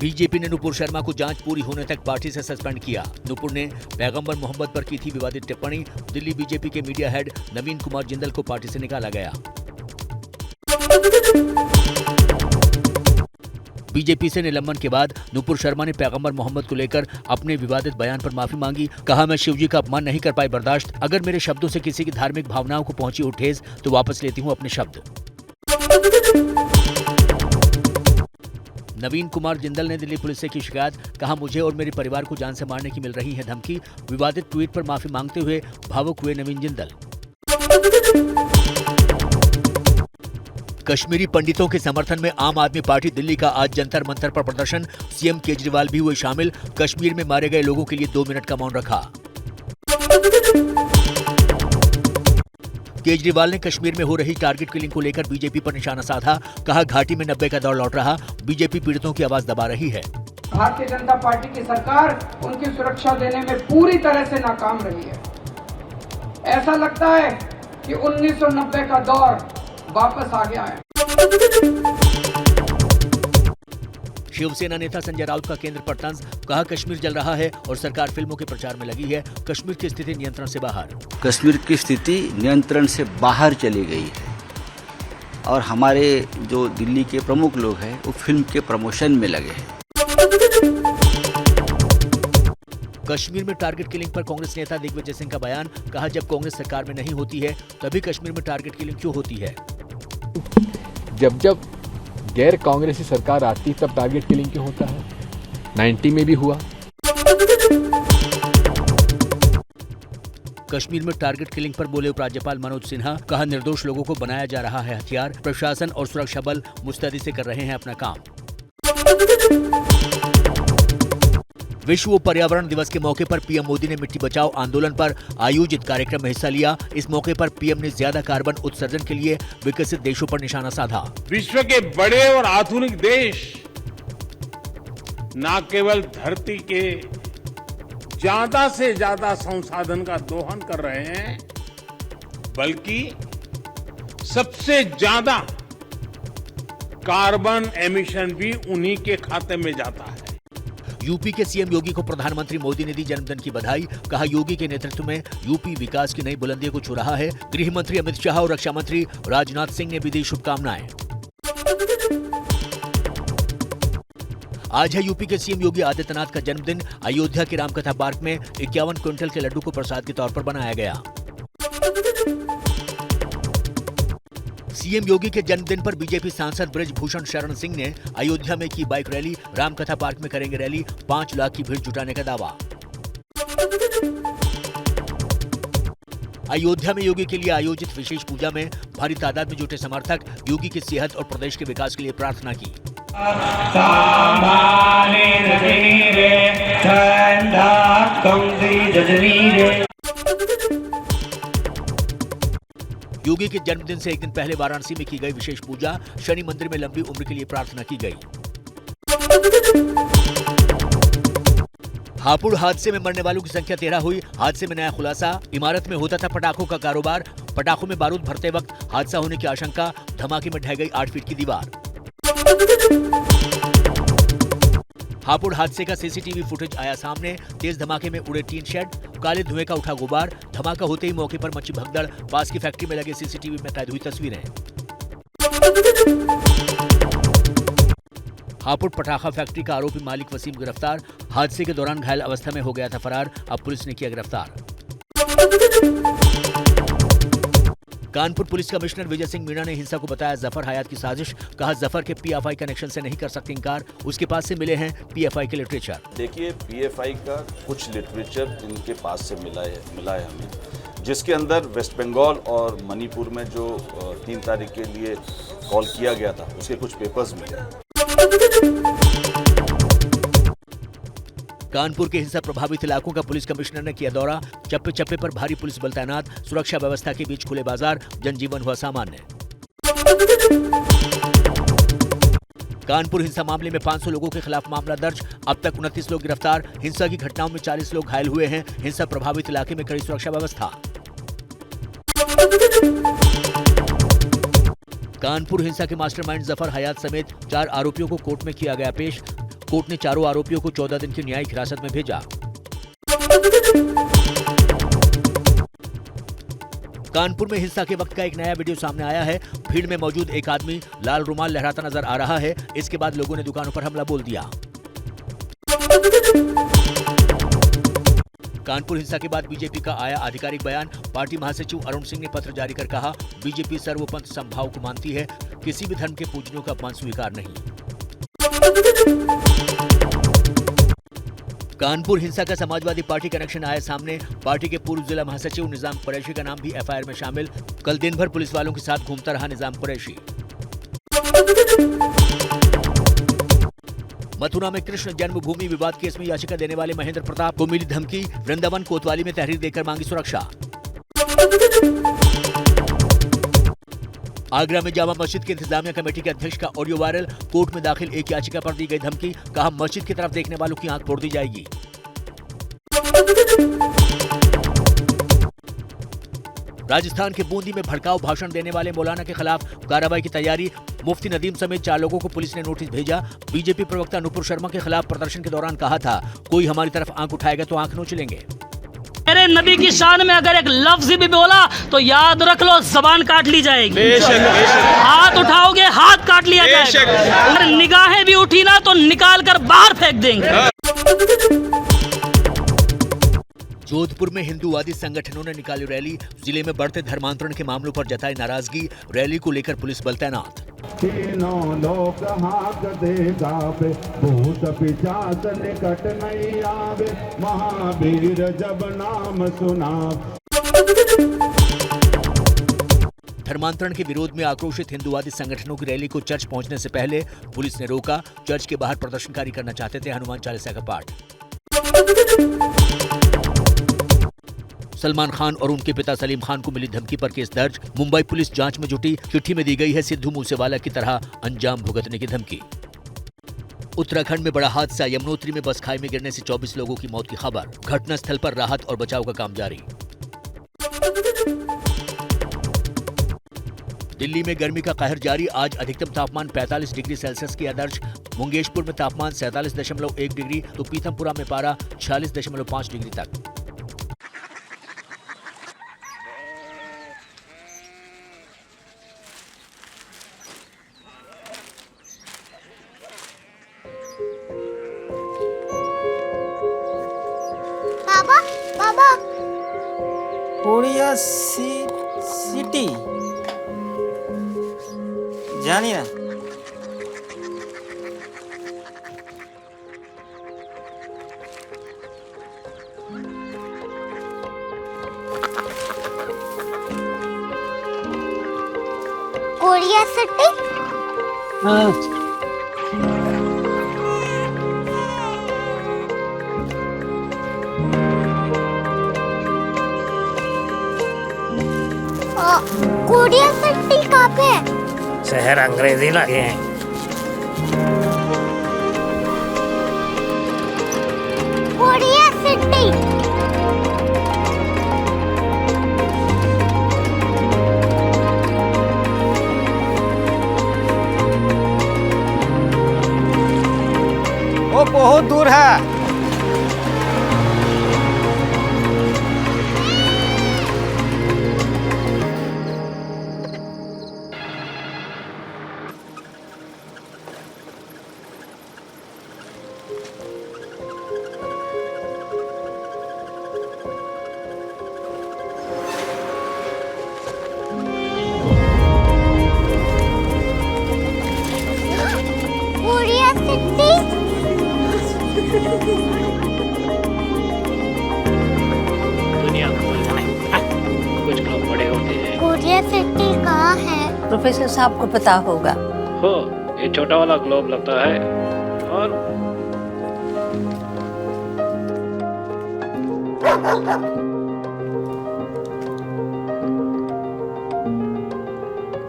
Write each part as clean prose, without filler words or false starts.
BJP ने नुपुर शर्मा को जांच पूरी होने तक पार्टी से सस्पेंड किया। नुपुर ने पैगंबर मोहम्मद पर की थी विवादित टिप्पणी। दिल्ली बीजेपी के मीडिया हेड नवीन कुमार जिंदल को पार्टी से निकाला गया। बीजेपी से निलंबन के बाद नुपुर शर्मा ने पैगंबर मोहम्मद को लेकर अपने विवादित बयान पर माफी मांगी। कहा, मैं शिवजी का अपमान नहीं कर पाई बर्दाश्त। अगर मेरे शब्दों से किसी की धार्मिक भावनाओं को पहुंची हो ठेस तो वापस लेती हूं अपने शब्द। नवीन कुमार जिंदल ने दिल्ली पुलिस से की शिकायत। कहा, मुझे और मेरे परिवार को जान से मारने की मिल रही है धमकी। विवादित ट्वीट पर माफी मांगते हुए भावुक हुए नवीन जिंदल। कश्मीरी पंडितों के समर्थन में आम आदमी पार्टी दिल्ली का आज जंतर मंतर पर प्रदर्शन। सीएम केजरीवाल भी हुए शामिल। कश्मीर में मारे गए लोगों के लिए 2 मिनट का मौन रखा। केजरीवाल ने कश्मीर में हो रही टारगेट किलिंग को लेकर बीजेपी पर निशाना साधा। कहा, घाटी में 90 का दौर लौट रहा। बीजेपी पीड़ितों की आवाज दबा रही है। भारतीय जनता पार्टी की सरकार उनकी सुरक्षा देने में पूरी तरह से नाकाम रही है। ऐसा लगता है कि 1990 का दौर वापस आ गया है। शिवसेना नेता संजय राउत का केंद्र पर तंज। कहा, कश्मीर जल रहा है और सरकार फिल्मों के प्रचार में लगी है। कश्मीर की स्थिति नियंत्रण से बाहर। कश्मीर की स्थिति नियंत्रण से बाहर चली गई है और हमारे जो दिल्ली के प्रमुख लोग हैं वो फिल्म के प्रमोशन में लगे हैं। कश्मीर में टारगेट किलिंग पर कांग्रेस नेता दिग्विजय सिंह का बयान। कहा, जब कांग्रेस सरकार में नहीं होती है तभी कश्मीर में टारगेट किलिंग क्यों होती है। जब गैर कांग्रेसी सरकार आती तब टारगेट किलिंग क्यों होता है। 90 में भी हुआ। कश्मीर में टारगेट किलिंग पर बोले उपराज्यपाल मनोज सिन्हा। कहा, निर्दोष लोगों को बनाया जा रहा है हथियार। प्रशासन और सुरक्षा बल मुस्तैदी से कर रहे हैं अपना काम। विश्व पर्यावरण दिवस के मौके पर पीएम मोदी ने मिट्टी बचाओ आंदोलन पर आयोजित कार्यक्रम में हिस्सा लिया। इस मौके पर पीएम ने ज्यादा कार्बन उत्सर्जन के लिए विकसित देशों पर निशाना साधा। विश्व के बड़े और आधुनिक देश न केवल धरती के ज्यादा से ज्यादा संसाधन का दोहन कर रहे हैं बल्कि सबसे ज्यादा कार्बन एमिशन भी उन्हीं के खाते में जाता है। यूपी के सीएम योगी को प्रधानमंत्री मोदी ने दी जन्मदिन की बधाई। कहा, योगी के नेतृत्व में यूपी विकास की नई बुलंदियों को छू रहा है। गृह मंत्री अमित शाह और रक्षा मंत्री राजनाथ सिंह ने भी दी शुभकामनाएं। आज है यूपी के सीएम योगी आदित्यनाथ का जन्मदिन। अयोध्या के रामकथा पार्क में 51 क्विंटल के लड्डू को प्रसाद के तौर पर बनाया गया। सीएम योगी के जन्मदिन पर बीजेपी सांसद बृजभूषण शरण सिंह ने अयोध्या में की बाइक रैली। रामकथा पार्क में करेंगे रैली। 5 लाख की भीड़ जुटाने का दावा। अयोध्या में योगी के लिए आयोजित विशेष पूजा में भारी तादाद में जुटे समर्थक योगी की सेहत और प्रदेश के विकास के लिए प्रार्थना की। योगी के जन्मदिन से एक दिन पहले वाराणसी में की गई विशेष पूजा। शनि मंदिर में लंबी उम्र के लिए प्रार्थना की गई। हापुड़ हादसे में मरने वालों की संख्या 13 हुई। हादसे में नया खुलासा। इमारत में होता था पटाखों का कारोबार। पटाखों में बारूद भरते वक्त हादसा होने की आशंका। धमाके में ढह गई 8 फीट की दीवार। हापुड़ हादसे का सीसीटीवी फुटेज आया सामने। तेज धमाके में उड़े टीन शेड। काले धुएं का उठा गुबार। धमाका होते ही मौके पर मची भगदड़। पास की फैक्ट्री में लगे सीसीटीवी में कैद हुई तस्वीरें। हापुड़ पटाखा फैक्ट्री का आरोपी मालिक वसीम गिरफ्तार। हादसे के दौरान घायल अवस्था में हो गया था फरार। अब पुलिस ने किया गिरफ्तार। कानपुर पुलिस कमिश्नर विजय सिंह मीणा ने हिंसा को बताया जफर हयात की साजिश। कहा, जफर के पीएफआई कनेक्शन से नहीं कर सकते इनकार। उसके पास से मिले हैं पीएफआई के लिटरेचर। देखिए, पीएफआई का कुछ लिटरेचर इनके पास से मिला है हमें, जिसके अंदर वेस्ट बंगाल और मणिपुर में जो 3 तारीख के लिए कॉल किया गया था उसके कुछ पेपर्स मिले। कानपुर के हिंसा प्रभावित इलाकों का पुलिस कमिश्नर ने किया दौरा। चप्पे चप्पे पर भारी पुलिस बल तैनात। सुरक्षा व्यवस्था के बीच खुले बाजार। जनजीवन हुआ सामान्य। कानपुर हिंसा मामले में 500 लोगों के खिलाफ मामला दर्ज। अब तक 29 लोग गिरफ्तार। हिंसा की घटनाओं में 40 लोग घायल हुए हैं। हिंसा प्रभावित इलाके में कड़ी सुरक्षा व्यवस्था। कानपुर हिंसा के मास्टरमाइंड जफर हयात समेत 4 आरोपियों को कोर्ट में किया गया पेश। कोर्ट ने चारों आरोपियों को 14 दिन की न्यायिक हिरासत में भेजा। कानपुर में हिंसा के वक्त का एक नया वीडियो सामने आया है। भीड़ में मौजूद एक आदमी लाल रुमाल लहराता नजर आ रहा है। इसके बाद लोगों ने दुकानों पर हमला बोल दिया। कानपुर हिंसा के बाद बीजेपी का आया आधिकारिक बयान। पार्टी महासचिव अरुण सिंह ने पत्र जारी कर कहा, बीजेपी सर्वपंथ समभाव को मानती है, किसी भी धर्म के पूजनियों का अपमान स्वीकार नहीं। कानपुर हिंसा का समाजवादी पार्टी कनेक्शन आया सामने। पार्टी के पूर्व जिला महासचिव निजाम कुरैशी का नाम भी एफआईआर में शामिल। कल दिन भर पुलिस वालों के साथ घूमता रहा निजाम कुरैशी। मथुरा में कृष्ण जन्मभूमि विवाद केस में याचिका देने वाले महेंद्र प्रताप को मिली धमकी। वृंदावन कोतवाली में तहरीर देकर मांगी सुरक्षा। आगरा में जामा मस्जिद की इंतजामिया कमेटी के अध्यक्ष का ऑडियो वायरल। कोर्ट में दाखिल एक याचिका पर दी गई धमकी। कहा, मस्जिद की तरफ देखने वालों की आंख फोड़ दी जाएगी। राजस्थान के बूंदी में भड़काऊ भाषण देने वाले मौलाना के खिलाफ कार्रवाई की तैयारी। मुफ्ती नदीम समेत 4 लोगों को पुलिस ने नोटिस भेजा। बीजेपी प्रवक्ता नुपुर शर्मा के खिलाफ प्रदर्शन के दौरान कहा था, कोई हमारी तरफ आंख उठाएगा तो आंख नोच लेंगे। मेरे नबी की शान में अगर एक लफ्ज भी बोला तो याद रख लो, जबान काट ली जाएगी। बेशक। हाथ उठाओगे, हाथ काट लिया जाएगा। अगर निगाहें भी उठी ना तो निकाल कर बाहर फेंक देंगे। जोधपुर में हिंदूवादी संगठनों ने निकाली रैली। जिले में बढ़ते धर्मांतरण के मामलों पर जताई नाराजगी। रैली को लेकर पुलिस बल तैनात। तीनों लोग हाथ दे गावे, भूत पिशाच निकट नहीं आवे, महावीर जब नाम सुनावे। धर्मांतरण के विरोध में आक्रोशित हिंदूवादी संगठनों की रैली को चर्च पहुंचने से पहले पुलिस ने रोका। चर्च के बाहर प्रदर्शनकारी करना चाहते थे हनुमान चालीसा का पाठ। सलमान खान और उनके पिता सलीम खान को मिली धमकी पर केस दर्ज। मुंबई पुलिस जांच में जुटी। चिट्ठी में दी गई है सिद्धू मूसेवाला की तरह अंजाम भुगतने की धमकी। उत्तराखंड में बड़ा हादसा। यमुनोत्री में बस खाई में गिरने से 24 लोगों की मौत की खबर। घटनास्थल पर राहत और बचाव का काम जारी। दिल्ली में गर्मी का कहर जारी। आज अधिकतम तापमान 45 डिग्री सेल्सियस किया दर्ज। मुंगेशपुर में तापमान 47.1 डिग्री तो पीथमपुरा में पारा 46.5 डिग्री तक। बाबा कोरिया सिटी जानी ना। Korea city? हाँ। कोरिया सिटी कहाँ पे है? शहर अंग्रेजी लगे हैं। Korea city. वो बहुत दूर है। दुनिया कुछ लोग बड़े होते हैं। कोरिया सिटी कहाँ है? प्रोफेसर साहब को पता होगा। हो, ये छोटा वाला ग्लोब लगता है और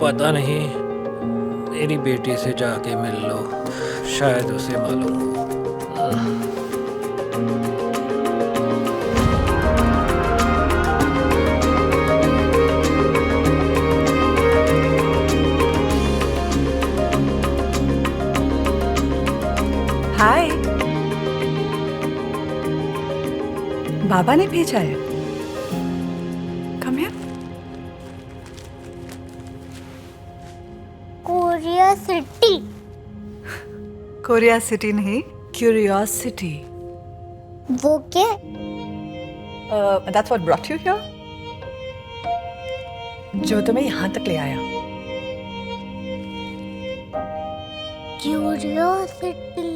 पता नहीं, मेरी बेटी से जाके मिल लो, शायद उसे मालूम हो। हाय। बाबा ने भेजा है। Come here. Korea city. Korea city नहीं, क्यूरियोसिटी। वो क्या? That's what brought you here? जो तुम्हें यहाँ तक ले आया। क्यूरियोसिटी।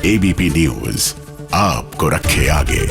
ABP न्यूज आपको रखे आगे।